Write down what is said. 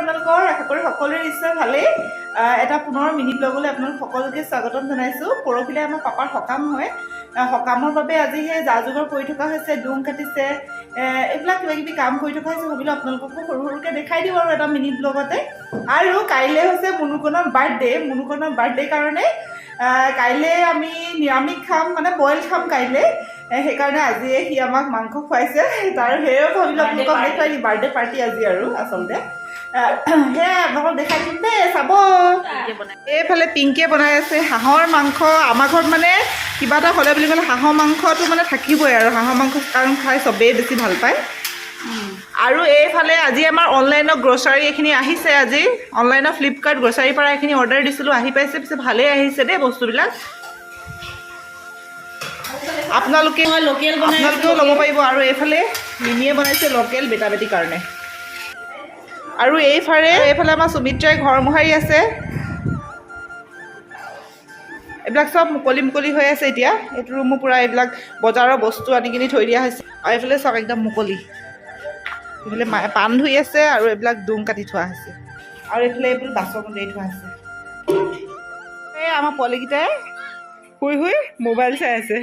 আপোনালোকৰ আশা কৰোঁ সকলোৰে নিশ্চয় ভালেই এটা পুনৰ মিনি ব্লগলৈ আপোনালোক সকলোকে স্বাগতম জনাইছোঁ পৰহিলৈ আমাৰ পাপাৰ সকাম হয় সকামৰ বাবে আজি সেই যা যোগাৰ কৰি থকা হৈছে ডুং কাটিছে এইবিলাক কিবা কিবি কাম কৰি থকা হৈছে ভাবিলোঁ আপোনালোককো সৰু সৰুকৈ দেখাই দিওঁ আৰু এটা মিনি ব্লগতে আৰু কাইলৈ হৈছে মুনুকণৰ বাৰ্থডে কাৰণে কাইলৈ আমি নিৰামিষ খাম মানে বইল খাম কাইলৈ সেইকাৰণে আজিয়ে সি আমাক মাংস খুৱাইছে তাৰ সেয়েও ভাবিলোঁ আপোনালোকক দেখুৱাই দিম বাৰ্থডে পাৰ্টি আজি আৰু আচলতে সেয়াই আপোনালোকক দেখাই দিম দেই চাব এইফালে পিংকিয়ে বনাই আছে হাঁহৰ মাংস আমাৰ ঘৰত মানে কিবা এটা হ'লে বুলি ক'লে হাঁহৰ মাংসটো মানে থাকিবই আৰু হাঁহৰ মাংস কাৰণ খাই চবেই বেছি ভাল পায় আৰু এইফালে আজি আমাৰ অনলাইনৰ গ্ৰচাৰী এইখিনি আহিছে আজি অনলাইনৰ ফ্লিপকাৰ্ট গ্ৰচাৰীৰ পৰা এইখিনি অৰ্ডাৰ দিছিলোঁ আহি পাইছে পিছে ভালেই আহিছে দেই বস্তুবিলাক আপোনালোকেও ল'ব পাৰিব আৰু এইফালে মিনিয়ে বনাইছে লোকেল বেটা বেটিৰ কাৰণে আৰু এইফালে আমাৰ সুমিত্ৰাই ঘৰ মোহাৰি আছে এইবিলাক চব মুকলি হৈ আছে এতিয়া এইটো ৰুমো পূৰা এইবিলাক বজাৰৰ বস্তু আনি কিনি থৈ দিয়া হৈছে আৰু এইফালে চব একদম মুকলি এইফালে মায়ে পাণ ধুই আছে আৰু এইবিলাক ডুং কাটি থোৱা হৈছে আৰু এইফালে এইবোৰ বাচন উলিয়াই থোৱা আছে এই আমাৰ পোৱালিকেইটাই শুই মোবাইল চাই আছে